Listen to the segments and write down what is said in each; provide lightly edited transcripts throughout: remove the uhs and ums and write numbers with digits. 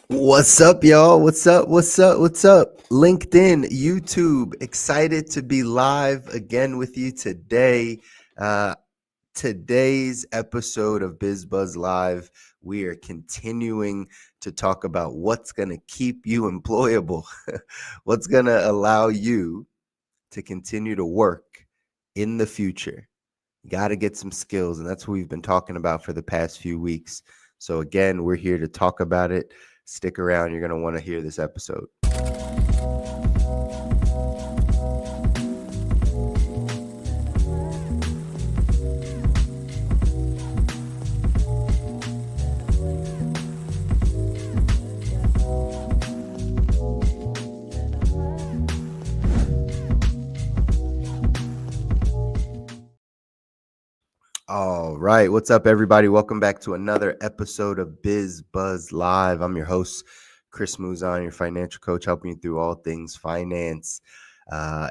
What's up, y'all? What's up? LinkedIn, YouTube, excited to be live again with you today. Today's episode of BizBuzz Live, we are continuing to talk about what's going to keep you employable, what's going to allow you to continue to work in the future. You got to get some skills, and that's what we've been talking about for the past few weeks. So again, we're here to talk about it. Stick around. You're going to want to hear this episode. All right. What's up, everybody? Welcome back to another episode of BizBuzz Live. I'm your host, Chris Muzan, your financial coach, helping you through all things finance. I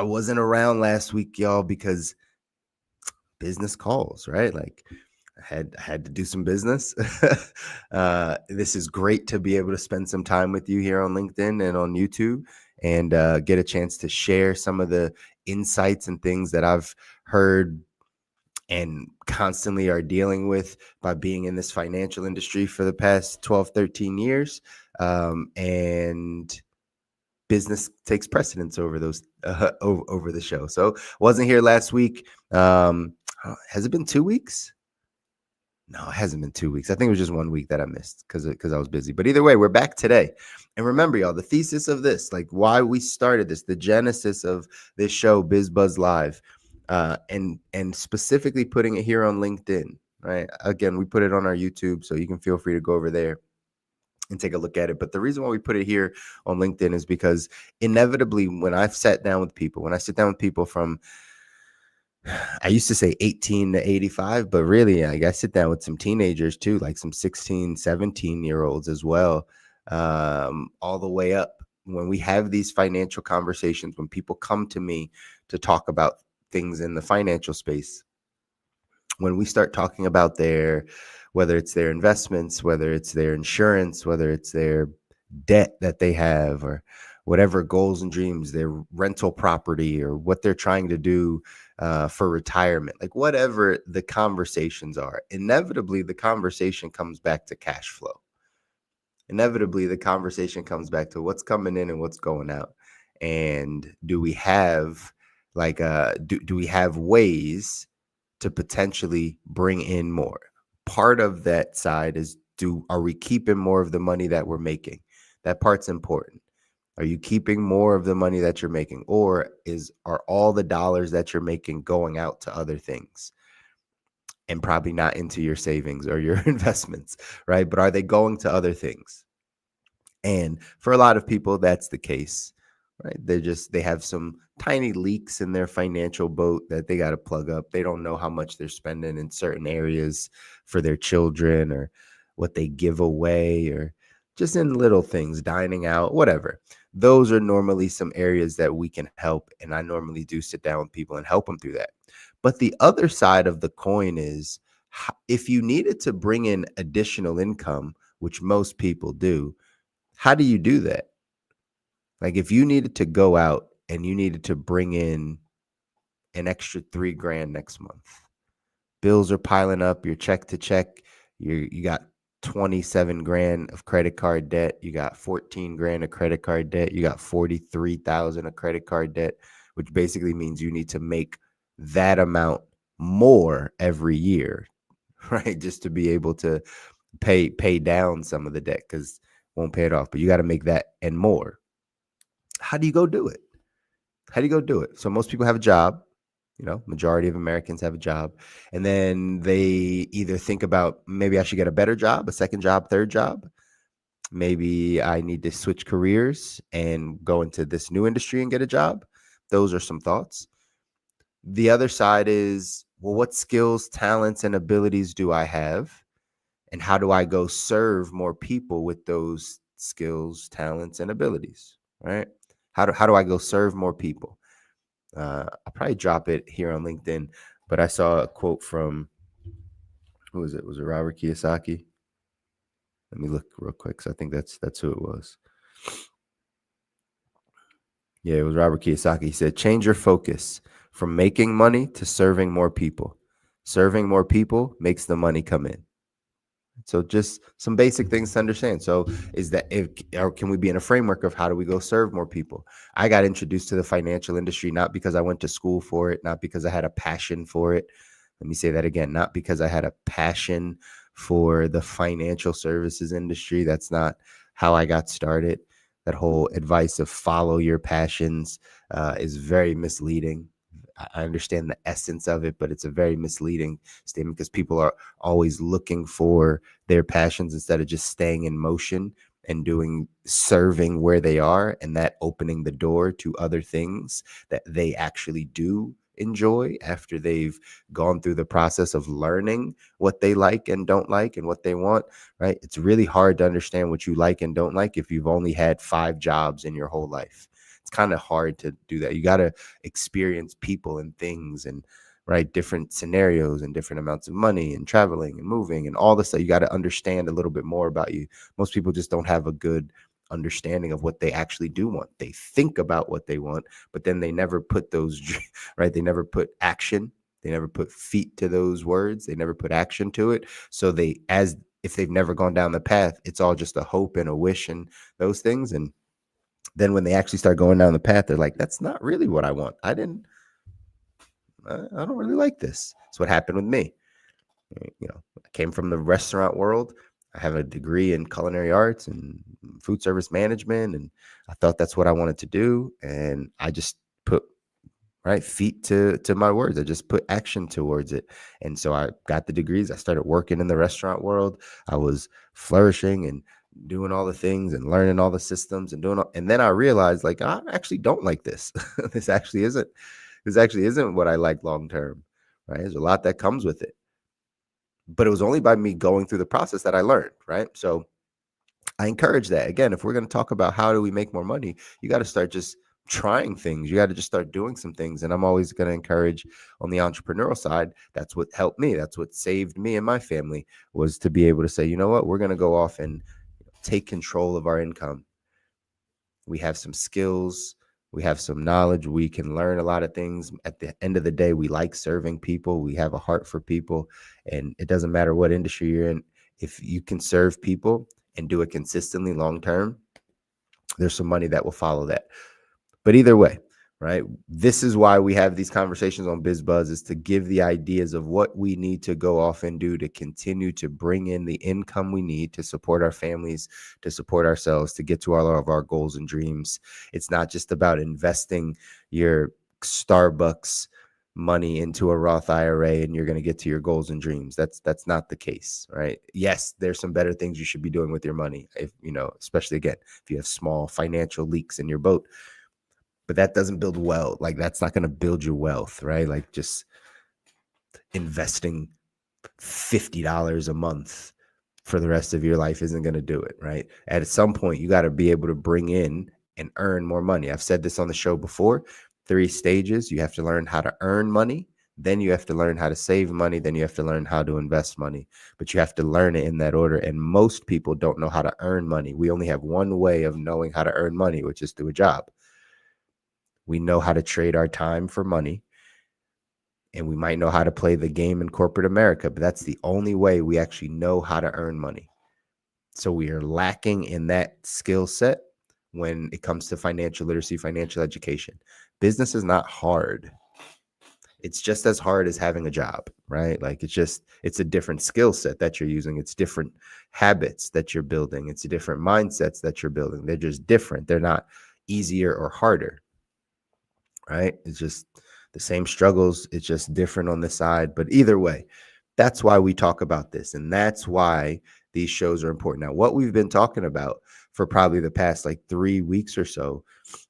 wasn't around last week, y'all, because business calls, right? Like I had to do some business. This is great to be able to spend some time with you here on LinkedIn and on YouTube and get a chance to share some of the insights and things that I've heard and constantly are dealing with by being in this financial industry for the past 12, 13 years. And business takes precedence over those over the show. So wasn't here last week. Has it been 2 weeks? No, it hasn't been 2 weeks. I think it was just 1 week that I missed because I was busy. But either way, we're back today. And remember, y'all, the thesis of this, like why we started this, the genesis of this show, BizBuzz Live, and specifically putting it here on LinkedIn, right? Again, we put it on our YouTube, so you can feel free to go over there and take a look at it. But the reason why we put it here on LinkedIn is because inevitably when I sit down with people from, I used to say 18 to 85, but really I sit down with some teenagers too, like some 16, 17-year-olds as well, all the way up. When we have these financial conversations, when people come to me to talk about things in the financial space, when we start talking about whether it's their investments, whether it's their insurance, whether it's their debt that they have, or whatever goals and dreams, their rental property, or what they're trying to do for retirement, like whatever the conversations are, inevitably the conversation comes back to cash flow. Inevitably the conversation comes back to what's coming in and what's going out. And do we have do we have ways to potentially bring in more? Part of that side is, are we keeping more of the money that we're making? That part's important. Are you keeping more of the money that you're making, or are all the dollars that you're making going out to other things and probably not into your savings or your investments, right? But are they going to other things? And for a lot of people, that's the case, right? They have some tiny leaks in their financial boat that they got to plug up. They don't know how much they're spending in certain areas for their children, or what they give away, or just in little things, dining out, whatever. Those are normally some areas that we can help. And I normally do sit down with people and help them through that. But the other side of the coin is, if you needed to bring in additional income, which most people do, how do you do that? Like if you needed to go out and you needed to bring in an extra $3,000 next month, bills are piling up, you're check to check, you got 27 grand of credit card debt, you got 14 grand of credit card debt, you got 43,000 of credit card debt, which basically means you need to make that amount more every year, right? Just to be able to pay down some of the debt, because won't pay it off, but you got to make that and more. How do you go do it? So most people have a job. Majority of Americans have a job. And then they either think about, maybe I should get a better job, a second job, third job. Maybe I need to switch careers and go into this new industry and get a job. Those are some thoughts. The other side is, well, what skills, talents, and abilities do I have? And how do I go serve more people with those skills, talents, and abilities, right? How do I go serve more people? I'll probably drop it here on LinkedIn, but I saw a quote from, who was it? Was it Robert Kiyosaki? Let me look real quick. So I think that's who it was. Yeah, it was Robert Kiyosaki. He said, change your focus from making money to serving more people. Serving more people makes the money come in. So just some basic things to understand. So is that or can we be in a framework of how do we go serve more people? I got introduced to the financial industry not because I went to school for it, not because I had a passion for it. Let me say that again, not because I had a passion for the financial services industry. That's not how I got started. That whole advice of follow your passions is very misleading. I understand the essence of it, but it's a very misleading statement because people are always looking for their passions instead of just staying in motion and doing serving where they are, and that opening the door to other things that they actually do enjoy after they've gone through the process of learning what they like and don't like and what they want, right? It's really hard to understand what you like and don't like if you've only had 5 jobs in your whole life. It's kind of hard to do that. You got to experience people and things and right different scenarios and different amounts of money and traveling and moving and all this stuff. You got to understand a little bit more about you. Most people just don't have a good understanding of what they actually do want. They think about what they want, but then they never put those right, they never put action, they never put feet to those words, they never put action to it. So they, as if they've never gone down the path, it's all just a hope and a wish and those things. And then when they actually start going down the path, they're like, that's not really what I want. I don't really like this. That's what happened with me. I came from the restaurant world. I have a degree in culinary arts and food service management, and I thought that's what I wanted to do. And I just put feet to my words. I just put action towards it. And so I got the degrees. I started working in the restaurant world. I was flourishing and doing all the things and learning all the systems and and then I realized like I actually don't like this. this actually isn't what I like long term. Right? There's a lot that comes with it. But it was only by me going through the process that I learned, right? So I encourage that. Again, if we're going to talk about how do we make more money, you got to start just trying things. You got to just start doing some things. And I'm always going to encourage on the entrepreneurial side. That's what helped me. That's what saved me and my family, was to be able to say, you know what, we're going to go off and take control of our income. We have some skills. We have some knowledge. We can learn a lot of things. At the end of the day, we like serving people. We have a heart for people. And it doesn't matter what industry you're in. If you can serve people and do it consistently long term, there's some money that will follow that. But either way, right? This is why we have these conversations on BizBuzz, is to give the ideas of what we need to go off and do to continue to bring in the income we need to support our families, to support ourselves, to get to all of our goals and dreams. It's not just about investing your Starbucks money into a Roth IRA and you're going to get to your goals and dreams. That's not the case, right? Yes, there's some better things you should be doing with your money. If especially again, if you have small financial leaks in your boat. But that doesn't build wealth. Like that's not going to build your wealth, right? Like just investing $50 a month for the rest of your life isn't going to do it, right? At some point, you got to be able to bring in and earn more money. I've said this on the show before. 3 stages. You have to learn how to earn money. Then you have to learn how to save money. Then you have to learn how to invest money. But you have to learn it in that order. And most people don't know how to earn money. We only have one way of knowing how to earn money, which is through a job. We know how to trade our time for money, and we might know how to play the game in corporate America, but that's the only way we actually know how to earn money. So we are lacking in that skill set when it comes to financial literacy, financial education. Business is not hard. It's just as hard as having a job, right? Like it's a different skill set that you're using. It's different habits that you're building. It's different mindsets that you're building. They're just different. They're not easier or harder. Right? It's just the same struggles. It's just different on the side. But either way, that's why we talk about this. And that's why these shows are important. Now, what we've been talking about for probably the past like 3 weeks or so,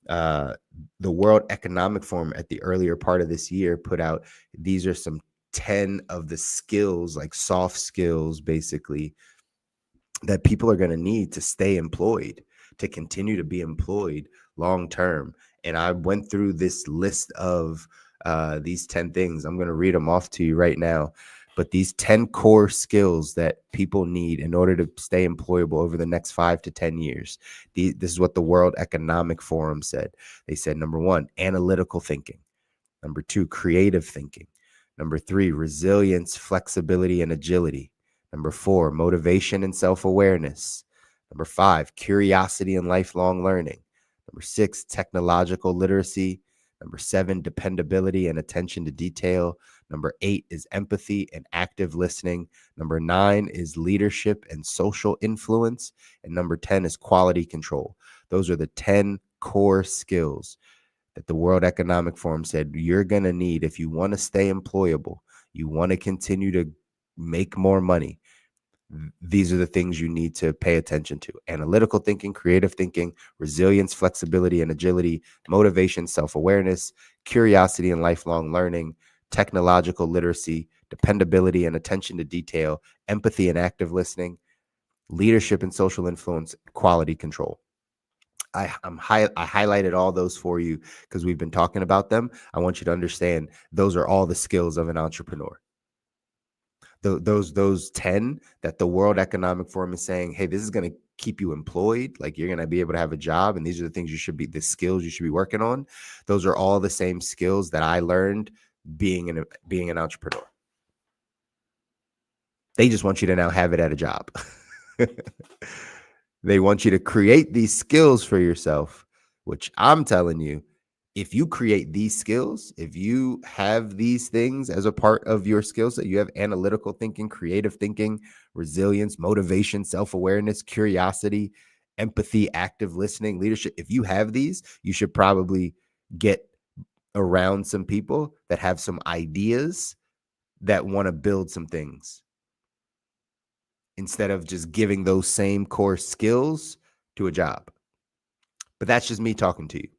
the World Economic Forum at the earlier part of this year put out, these are some 10 of the skills, like soft skills, basically, that people are going to need to stay employed, to continue to be employed long term. And I went through this list of these 10 things. I'm going to read them off to you right now. but these 10 core skills that people need in order to stay employable over the next 5 to 10 years. This is what the World Economic Forum said. They said, number 1, analytical thinking. Number 2, creative thinking. Number 3, resilience, flexibility, and agility. Number 4, motivation and self-awareness. Number 5, curiosity and lifelong learning. Number 6, technological literacy. Number 7, dependability and attention to detail. Number 8 is empathy and active listening. Number 9 is leadership and social influence. And number 10 is quality control. Those are the 10 core skills that the World Economic Forum said you're going to need if you want to stay employable, you want to continue to make more money. These are the things you need to pay attention to: analytical thinking, creative thinking, resilience, flexibility, and agility, motivation, self-awareness, curiosity and lifelong learning, technological literacy, dependability and attention to detail, empathy and active listening, leadership and social influence, quality control. I highlighted all those for you because we've been talking about them. I want you to understand those are all the skills of an entrepreneur. Those 10 that the World Economic Forum is saying, hey, this is going to keep you employed. Like, you're going to be able to have a job, and these are the things the skills you should be working on. Those are all the same skills that I learned being an entrepreneur. They just want you to now have it at a job. They want you to create these skills for yourself, which I'm telling you, if you create these skills, if you have these things as a part of your skill set, you have analytical thinking, creative thinking, resilience, motivation, self-awareness, curiosity, empathy, active listening, leadership. If you have these, you should probably get around some people that have some ideas that want to build some things, instead of just giving those same core skills to a job. But that's just me talking to you.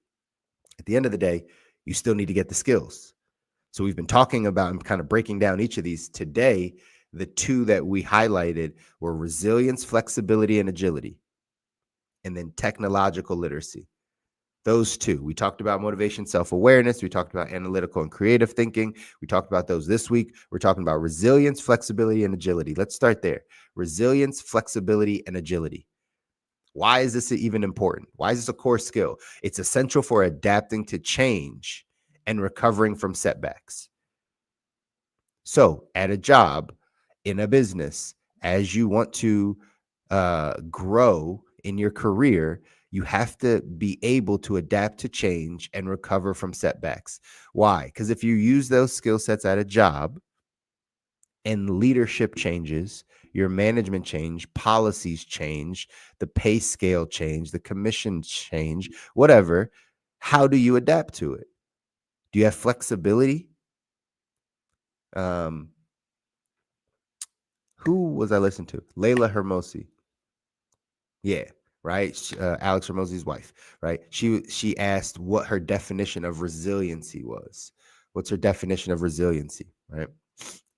At the end of the day, you still need to get the skills. So we've been talking about and kind of breaking down each of these today. The 2 that we highlighted were resilience, flexibility, and agility, and then technological literacy. Those 2. We talked about motivation, self-awareness. We talked about analytical and creative thinking. We talked about those this week. We're talking about resilience, flexibility, and agility. Let's start there. Resilience, flexibility, and agility. Why is this even important? Why is this a core skill? It's essential for adapting to change and recovering from setbacks. So at a job, in a business, as you want to grow in your career, you have to be able to adapt to change and recover from setbacks. Why? Because if you use those skill sets at a job and leadership changes, your management change, policies change, the pay scale change, the commission change, whatever, how do you adapt to it? Do you have flexibility? Who was I listening to? Layla Hermosi. Yeah, right. Alex Hermosi's wife, right? She asked what her definition of resiliency was. What's her definition of resiliency, right?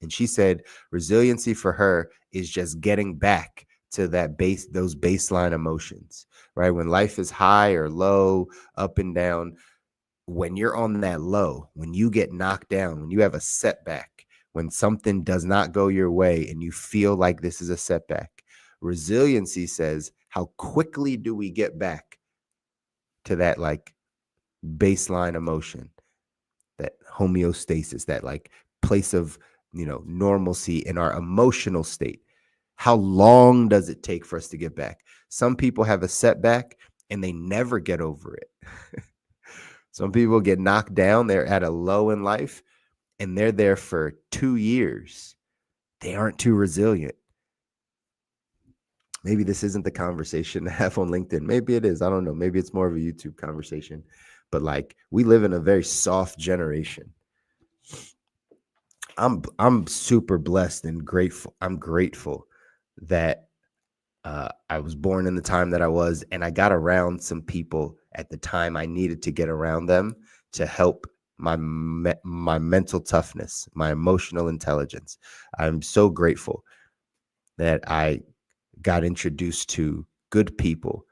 And she said resiliency for her is just getting back to those baseline emotions, right? When life is high or low, up and down, when you're on that low, when you get knocked down, when you have a setback, when something does not go your way and you feel like this is a setback, resiliency says, how quickly do we get back to that like baseline emotion, that homeostasis, that like place of, normalcy in our emotional state? How long does it take for us to get back? Some people have a setback and they never get over it. Some people get knocked down. They're at a low in life and they're there for 2 years. They aren't too resilient. Maybe this isn't the conversation to have on LinkedIn. Maybe it is. I don't know. Maybe it's more of a YouTube conversation. But like, we live in a very soft generation. I'm super blessed and grateful. I'm grateful that I was born in the time that I was, and I got around some people at the time I needed to get around them to help my mental toughness, my emotional intelligence. I'm so grateful that I got introduced to good people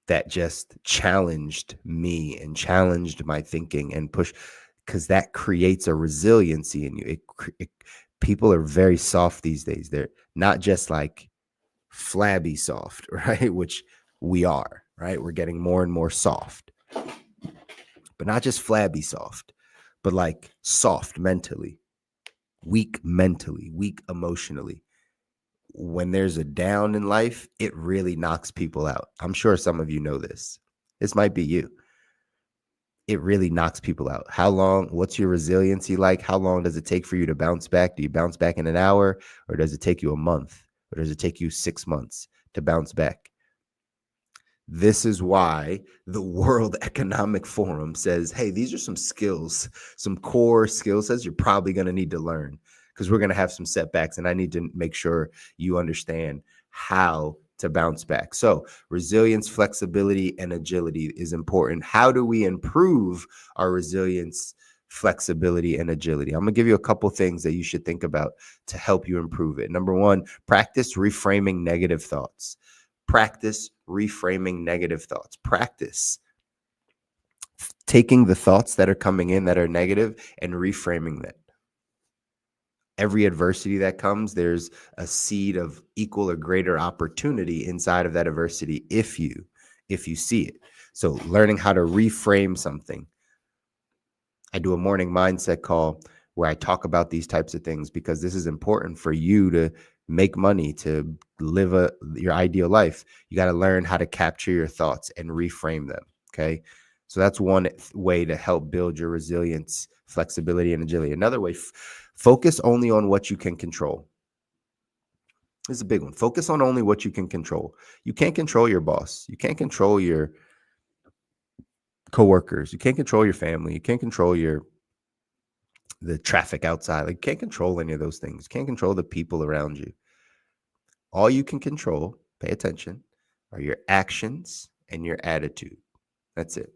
that just challenged me and challenged my thinking and pushed, because that creates a resiliency in you. People are very soft these days. They're not just like flabby soft, right? Which we are, right? We're getting more and more soft, but not just flabby soft, but like soft mentally, weak emotionally. When there's a down in life, it really knocks people out. I'm sure some of you know this. This might be you. It really knocks people out. How long? What's your resiliency like? How long does it take for you to bounce back? Do you bounce back in an hour, or does it take you a month, or does it take you 6 months to bounce back? This is why the World Economic Forum says, hey, these are some skills, some core skill sets you're probably going to need to learn, because we're going to have some setbacks, and I need to make sure you understand how to bounce back. So resilience, flexibility, and agility is important. How do we improve our resilience, flexibility, and agility? I'm going to give you a couple things that you should think about to help you improve it. Number one, practice reframing negative thoughts. Practice reframing negative thoughts. Practice taking the thoughts that are coming in that are negative and reframing them. Every adversity that comes, there's a seed of equal or greater opportunity inside of that adversity if you see it. So learning how to reframe something. I do a morning mindset call where I talk about these types of things, because this is important for you to make money, to live your ideal life. You got to learn how to capture your thoughts and reframe them. Okay. So that's one way to help build your resilience, flexibility, and agility. Another way, focus only on what you can control. This is a big one. Focus on only what you can control. You can't control your boss. You can't control your coworkers. You can't control your family. You can't control the traffic outside. Like, you can't control any of those things. You can't control the people around you. All you can control, pay attention, are your actions and your attitude. That's it.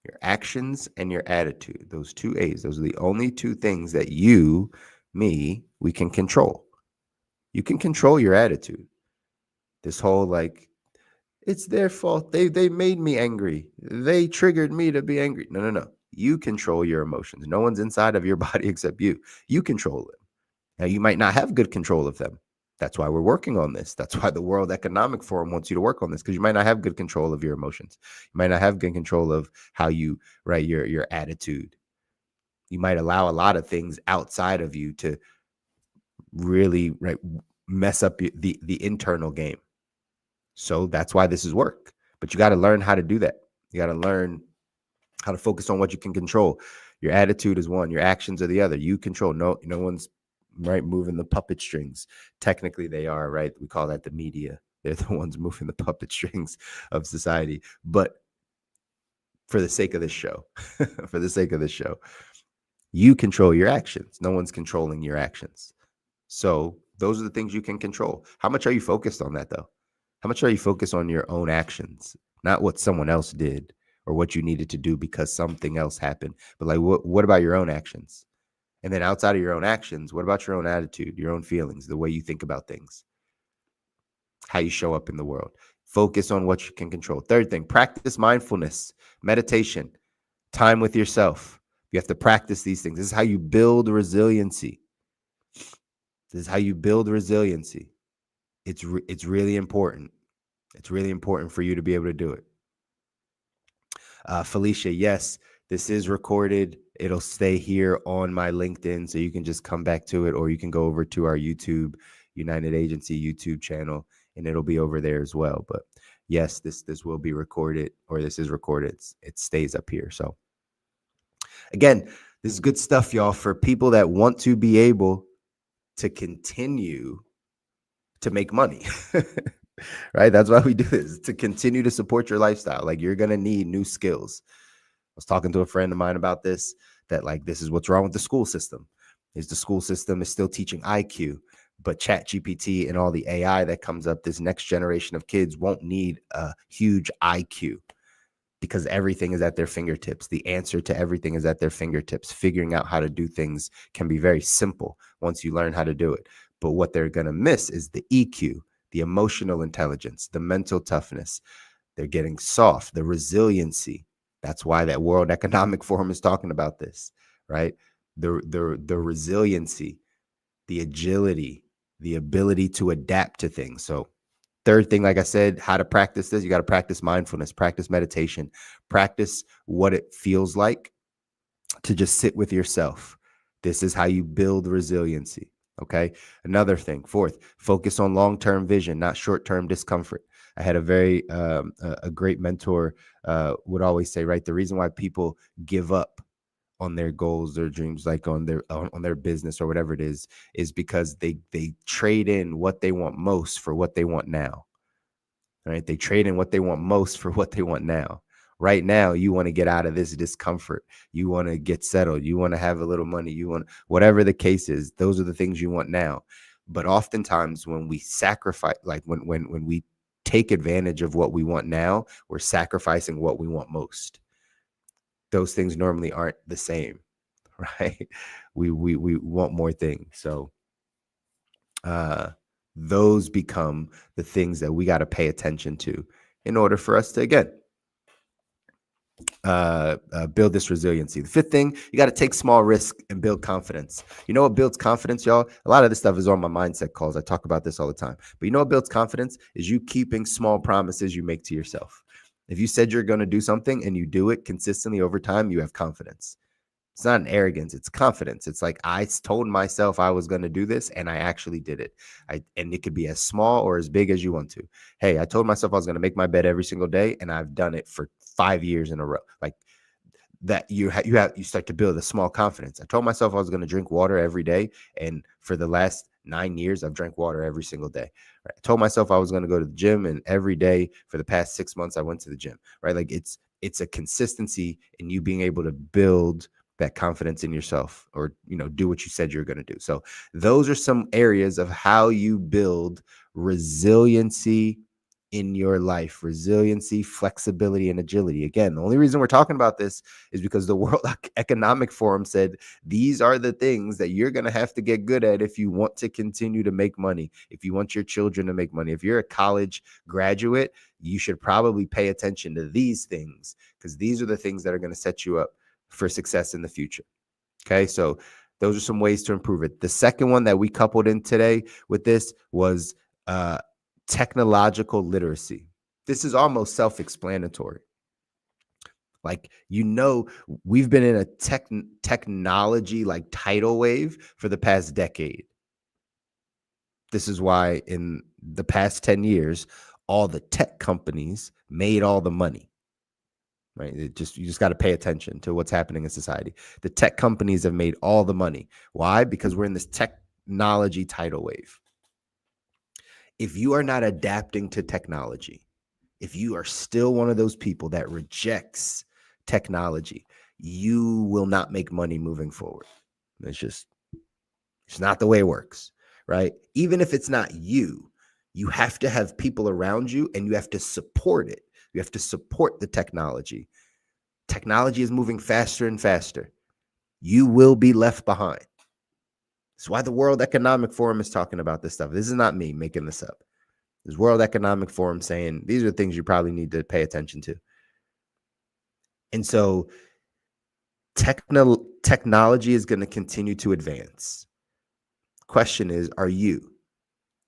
Your actions and your attitude. Those two A's. Those are the only two things that we can control. You can control your attitude. This whole like, it's their fault. They made me angry. They triggered me to be angry. No. You control your emotions. No one's inside of your body except you. You control them. Now, you might not have good control of them. That's why we're working on this. That's why the World Economic Forum wants you to work on this, because you might not have good control of your emotions. You might not have good control of how you, right, your attitude. You might allow a lot of things outside of you to really, right, mess up the internal game. So that's why this is work. But you got to learn how to do that. You got to learn how to focus on what you can control. Your attitude is one. Your actions are the other. You control. No one's right moving the puppet strings. Technically, they are, right? We call that the media. They're the ones moving the puppet strings of society. But for the sake of this show, you control your actions. No one's controlling your actions. So those are the things you can control. How much are you focused on that, though? How much are you focused on your own actions, not what someone else did or what you needed to do because something else happened? But like, what about your own actions? And then outside of your own actions, what about your own attitude, your own feelings, the way you think about things, how you show up in the world? Focus on what you can control. Third thing, practice mindfulness, meditation, time with yourself. You have to practice these things. This is how you build resiliency. It's really important. It's really important for you to be able to do it. Felicia, yes, this is recorded. It'll stay here on my LinkedIn, so you can just come back to it, or you can go over to our YouTube, United Agency YouTube channel, and it'll be over there as well. But yes, this will be recorded, or this is recorded. It stays up here. So again, this is good stuff, y'all, for people that want to be able to continue to make money. Right? That's why we do this, to continue to support your lifestyle. Like, you're going to need new skills. I was talking to a friend of mine about this, that like, this is what's wrong with the school system. Is the school system is still teaching IQ, but ChatGPT and all the AI that comes up, this next generation of kids won't need a huge IQ, because everything is at their fingertips. The answer to everything is at their fingertips. Figuring out how to do things can be very simple once you learn how to do it. But what they're going to miss is the EQ, the emotional intelligence, the mental toughness. They're getting soft, the resiliency. That's why that World Economic Forum is talking about this, right? the resiliency, the agility, the ability to adapt to things. So third thing, like I said, how to practice this, you got to practice mindfulness, practice meditation, practice what it feels like to just sit with yourself. This is how you build resiliency. Okay. Another thing, fourth, focus on long-term vision, not short-term discomfort. I had a very a great mentor would always say, right, the reason why people give up on their goals, their dreams, like on their business or whatever it is because they trade in what they want most for what they want now. Right? They trade in what they want most for what they want now. Right now, you want to get out of this discomfort. You want to get settled. You want to have a little money. You want whatever the case is. Those are the things you want now. But oftentimes, when we sacrifice, like when we take advantage of what we want now, we're sacrificing what we want most. Those things normally aren't the same, right? We want more things. So those become the things that we got to pay attention to in order for us to, again, build this resiliency. The fifth thing, you got to take small risk and build confidence. You know what builds confidence, y'all? A lot of this stuff is on my mindset calls. I talk about this all the time. But you know what builds confidence is you keeping small promises you make to yourself. If you said you're going to do something and you do it consistently over time, you have confidence. It's not an arrogance, it's confidence. It's like I told myself I was going to do this and I actually did it. And it could be as small or as big as you want to. Hey, I told myself I was going to make my bed every single day and I've done it for 5 years in a row. Like that you start to build a small confidence. I told myself I was going to drink water every day and for the last 9 years I've drank water every single day. Right? I told myself I was going to go to the gym and every day for the past 6 months I went to the gym. Right? Like it's a consistency in you being able to build that confidence in yourself or, do what you said you're going to do. So those are some areas of how you build resiliency in your life, resiliency, flexibility, and agility. Again, the only reason we're talking about this is because the World Economic Forum said these are the things that you're going to have to get good at if you want to continue to make money, if you want your children to make money. If you're a college graduate, you should probably pay attention to these things because these are the things that are going to set you up for success in the future. Okay, so those are some ways to improve it. The second one that we coupled in today with this was technological literacy. This is almost self-explanatory. Like, we've been in a technology like tidal wave for the past decade. This is why in the past 10 years, all the tech companies made all the money. Right? You just got to pay attention to what's happening in society. The tech companies have made all the money. Why? Because we're in this technology tidal wave. If you are not adapting to technology, if you are still one of those people that rejects technology, you will not make money moving forward. It's not the way it works, right? Even if it's not you have to have people around you and you have to support it. You have to support the technology. Technology is moving faster and faster. You will be left behind. That's why the World Economic Forum is talking about this stuff. This is not me making this up. This World Economic Forum saying these are things you probably need to pay attention to. And so technology is going to continue to advance. Question is, are you?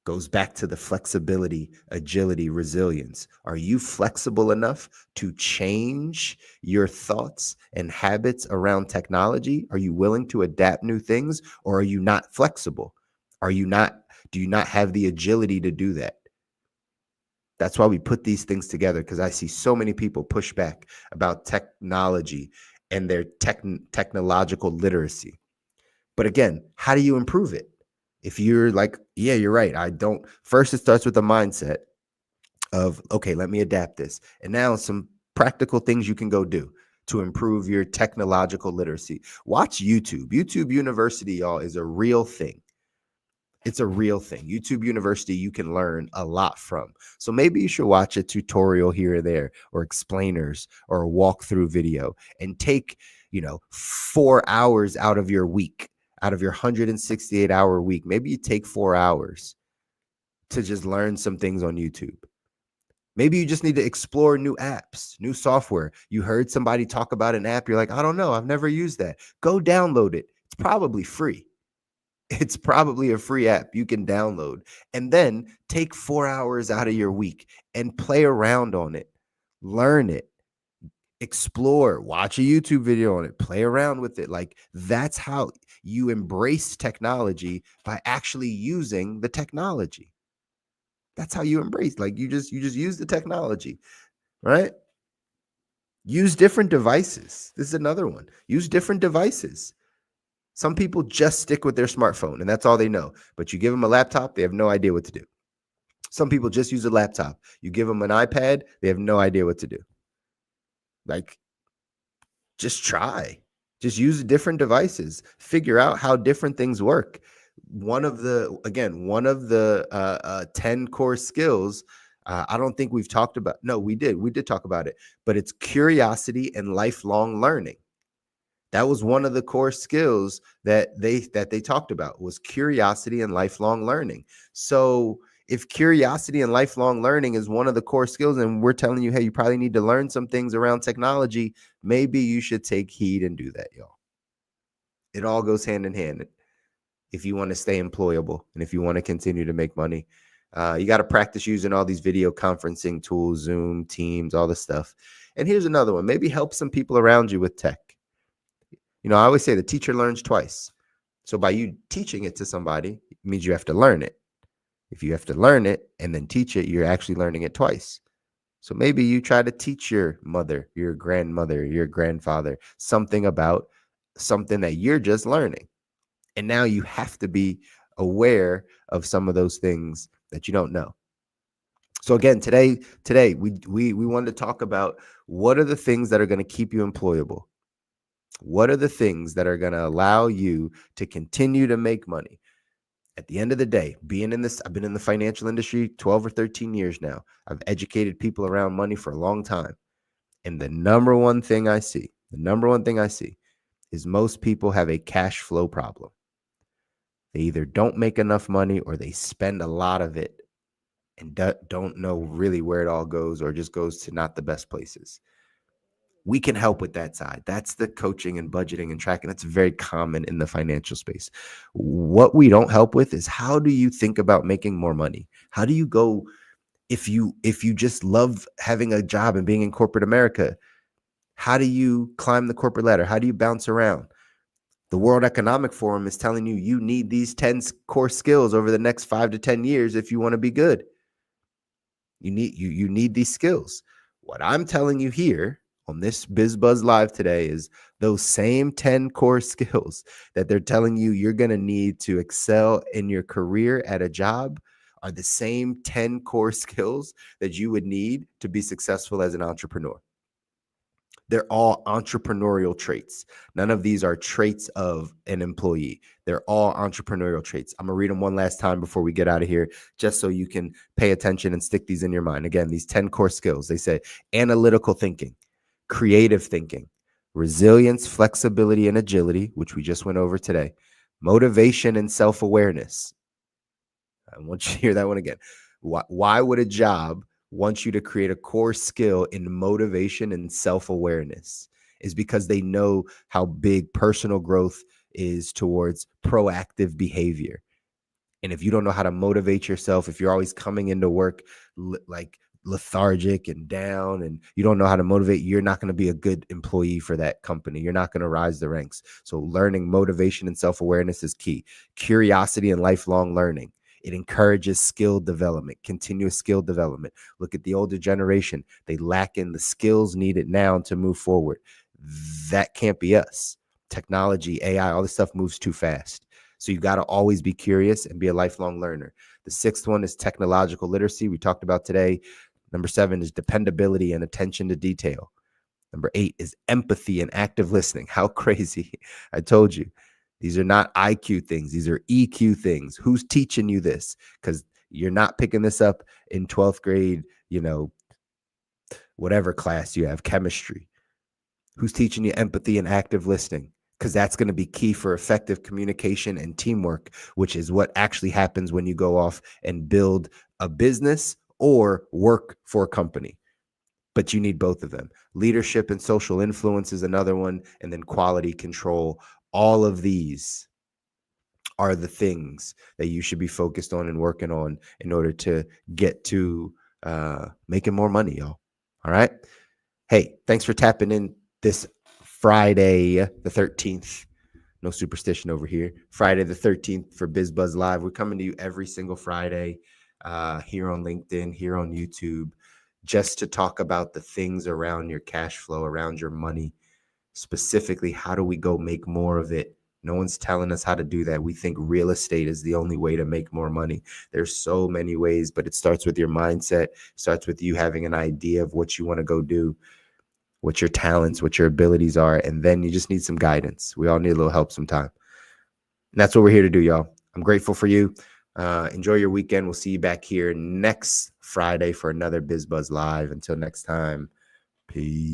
Goes back to the flexibility, agility, resilience. Are you flexible enough to change your thoughts and habits around technology? Are you willing to adapt new things, or are you not flexible? Do you not have the agility to do that? That's why we put these things together, because I see so many people push back about technology and their technological literacy. But again, how do you improve it? If you're like, yeah, you're right. First, it starts with a mindset of, okay, let me adapt this. And now some practical things you can go do to improve your technological literacy. Watch YouTube. YouTube University, y'all, is a real thing. It's a real thing. YouTube University, you can learn a lot from. So maybe you should watch a tutorial here or there, or explainers, or a walkthrough video, and take, 4 hours out of your week. Out of your 168-hour week, maybe you take 4 hours to just learn some things on YouTube. Maybe you just need to explore new apps, new software. You heard somebody talk about an app. You're like, I don't know. I've never used that. Go download it. It's probably free. It's probably a free app you can download and then take 4 hours out of your week and play around on it, learn it, explore, watch a YouTube video on it, play around with it. Like, that's how you embrace technology, by actually using the technology. That's how you embrace. Like, you just use the technology, right? Use different devices. This is another one. Use different devices. Some people just stick with their smartphone and that's all they know. But you give them a laptop, they have no idea what to do. Some people just use a laptop. You give them an iPad, they have no idea what to do. Like, just try. Just use different devices. Figure out how different things work. One of the 10 core skills, I don't think we've talked about. No, we did talk about it, but it's curiosity and lifelong learning. That was one of the core skills that they talked about, was curiosity and lifelong learning. So if curiosity and lifelong learning is one of the core skills, and we're telling you, hey, you probably need to learn some things around technology, maybe you should take heed and do that, y'all. It all goes hand in hand if you want to stay employable and if you want to continue to make money. You got to practice using all these video conferencing tools, Zoom, Teams, all this stuff. And here's another one. Maybe help some people around you with tech. I always say the teacher learns twice. So by you teaching it to somebody, it means you have to learn it. If you have to learn it and then teach it, you're actually learning it twice. So maybe you try to teach your mother, your grandmother, your grandfather something about something that you're just learning. And now you have to be aware of some of those things that you don't know. So again, today we wanted to talk about, what are the things that are going to keep you employable? What are the things that are going to allow you to continue to make money? At the end of the day, I've been in the financial industry 12 or 13 years now. I've educated people around money for a long time. And the number one thing I see is most people have a cash flow problem. They either don't make enough money or they spend a lot of it and don't know really where it all goes, or just goes to not the best places. We can help with that side. That's the coaching and budgeting and tracking. That's very common in the financial space. What we don't help with is, how do you think about making more money? How do you go, if you just love having a job and being in corporate America, how do you climb the corporate ladder? How do you bounce around? The World Economic Forum is telling you, you need these 10 core skills over the next 5 to 10 years if you want to be good. You need these skills. What I'm telling you here on this BizBuzz Live today is those same 10 core skills that they're telling you you're going to need to excel in your career at a job are the same 10 core skills that you would need to be successful as an entrepreneur. They're all entrepreneurial traits. None of these are traits of an employee. They're all entrepreneurial traits. I'm going to read them one last time before we get out of here, just so you can pay attention and stick these in your mind. Again, these 10 core skills. They say analytical thinking, creative thinking, resilience, flexibility, and agility, which we just went over today, motivation and self-awareness. I want you to hear that one again. Why would a job want you to create a core skill in motivation and self-awareness? Is because they know how big personal growth is towards proactive behavior. And if you don't know how to motivate yourself, if you're always coming into work like lethargic and down, and you don't know how to motivate, you're not going to be a good employee for that company. You're not going to rise the ranks. So learning motivation and self-awareness is key. Curiosity and lifelong learning. It encourages skill development, continuous skill development. Look at the older generation. They lack in the skills needed now to move forward. That can't be us. Technology, AI, all this stuff moves too fast. So you got to always be curious and be a lifelong learner. The sixth one is technological literacy. We talked about today. Number 7 is dependability and attention to detail. Number 8 is empathy and active listening. How crazy. I told you. These are not IQ things. These are EQ things. Who's teaching you this? Because you're not picking this up in 12th grade, whatever class you have, chemistry. Who's teaching you empathy and active listening? Because that's going to be key for effective communication and teamwork, which is what actually happens when you go off and build a business or work for a company. But you need both of them. Leadership and social influence is another one. And then quality control. All of these are the things that you should be focused on and working on in order to get to making more money, y'all. All right. Hey, thanks for tapping in this Friday, the 13th. No superstition over here. Friday the 13th for BizBuzz Live. We're coming to you every single Friday here on LinkedIn, here on YouTube, just to talk about the things around your cash flow, around your money. Specifically, how do we go make more of it? No one's telling us how to do that. We think real estate is the only way to make more money. There's so many ways, but it starts with your mindset. It starts with you having an idea of what you want to go do, what your talents, what your abilities are, and then you just need some guidance. We all need a little help sometime. And that's what we're here to do, y'all. I'm grateful for you. Enjoy your weekend. We'll see you back here next Friday for another BizBuzz Live. Until next time, peace.